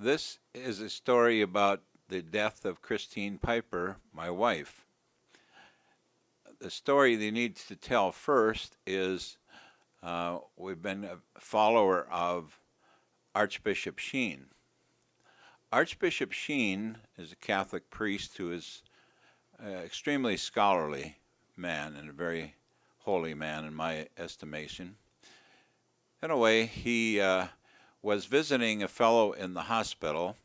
This is a story about the death of Christine Piper, my wife. The story they need to tell first is we've been a follower of Archbishop Sheen. Archbishop Sheen is a Catholic priest who is an extremely scholarly man and a very holy man in my estimation. In a way, he was visiting a fellow in the hospital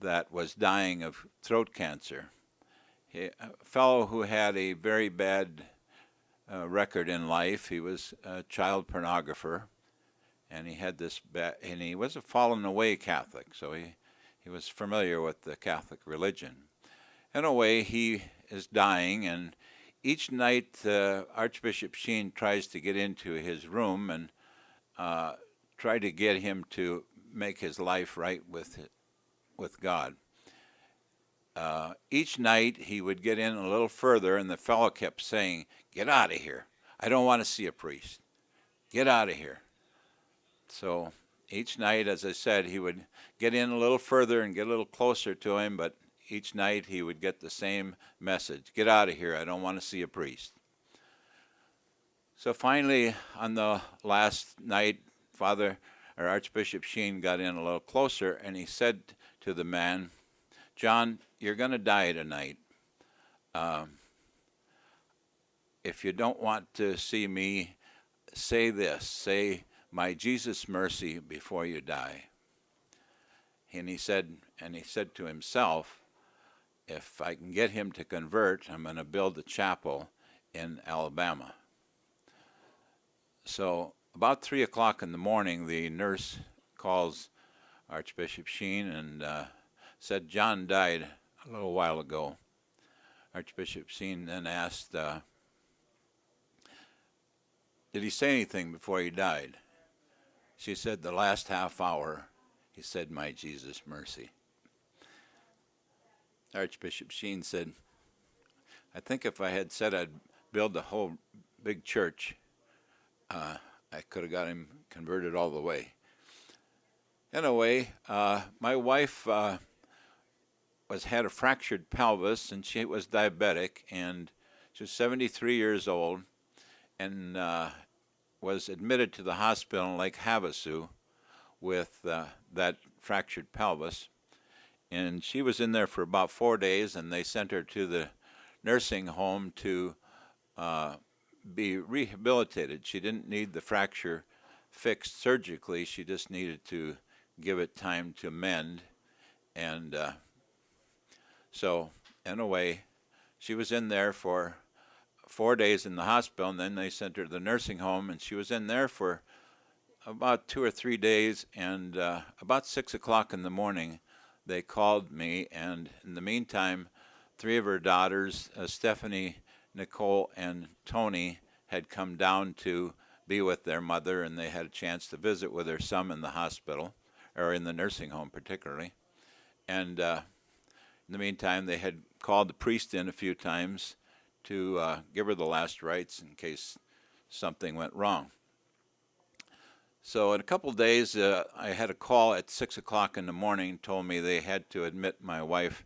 that was dying of throat cancer. A fellow who had a very bad record in life. He was a child pornographer, and he had this and he was a fallen away Catholic, so he was familiar with the Catholic religion. In a way, he is dying, and each night Archbishop Sheen tries to get into his room and try to get him to make his life right with God. Each night he would get in a little further, and the fellow kept saying, "Get out of here. I don't want to see a priest. Get out of here." So each night, as I said, he would get in a little further and get a little closer to him, but each night he would get the same message: "Get out of here. I don't want to see a priest." So finally, on the last night, Archbishop Sheen got in a little closer, and he said to the man, "John, you're going to die tonight. If you don't want to see me, say this. Say, 'My Jesus mercy,' before you die." And he said to himself, if I can get him to convert, I'm going to build a chapel in Alabama. So about 3 o'clock in the morning, the nurse calls Archbishop Sheen and said, "John died a little while ago." Archbishop Sheen then asked, "Did he say anything before he died?" She said, "The last half hour, he said, 'My Jesus mercy.'" Archbishop Sheen said, "I think if I had said I'd build a whole big church, I could have got him converted all the way." Anyway, my wife had a fractured pelvis, and she was diabetic, and she was 73 years old, and was admitted to the hospital in Lake Havasu with that fractured pelvis. And she was in there for about 4 days, and they sent her to the nursing home to be rehabilitated. She didn't need the fracture fixed surgically. She just needed to give it time to mend. And so, in a way, she was in there for 4 days in the hospital, and then they sent her to the nursing home, and she was in there for about 2 or 3 days. And about 6 o'clock in the morning, they called me, and in the meantime, 3 of her daughters, Stephanie, Nicole, and Tony, had come down to be with their mother, and they had a chance to visit with her some in the hospital, or in the nursing home particularly. And in the meantime, they had called the priest in a few times to give her the last rites in case something went wrong. So in a couple of days, I had a call at 6 o'clock in the morning, told me they had to admit my wife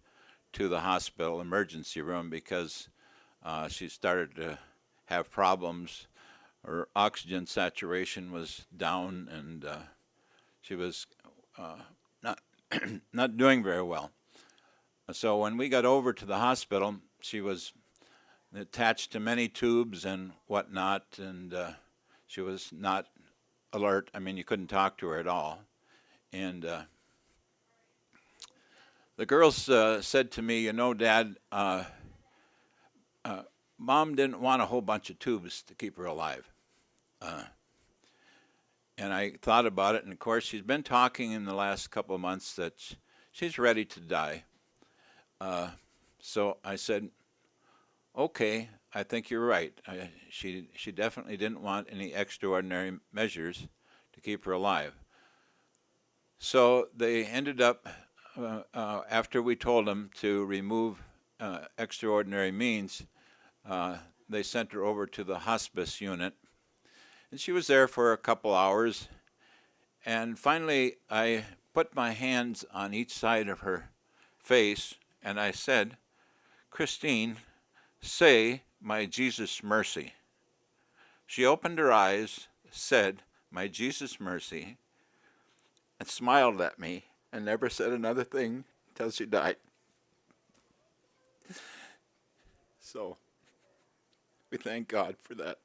to the hospital emergency room because she started to have problems. Her oxygen saturation was down, and she was not not doing very well. So when we got over to the hospital, she was attached to many tubes and whatnot, and she was not alert. I mean, you couldn't talk to her at all. And the girls said to me, "Dad, Mom didn't want a whole bunch of tubes to keep her alive." And I thought about it, and of course, she's been talking in the last couple of months that she's ready to die. So I said, "Okay, I think you're right." She definitely didn't want any extraordinary measures to keep her alive. So they ended up, after we told them to remove extraordinary means, they sent her over to the hospice unit. And she was there for a couple hours. And finally, I put my hands on each side of her face, and I said, "Christine, say, 'My Jesus mercy.'" She opened her eyes, said, "My Jesus mercy," and smiled at me and never said another thing till she died. So we thank God for that.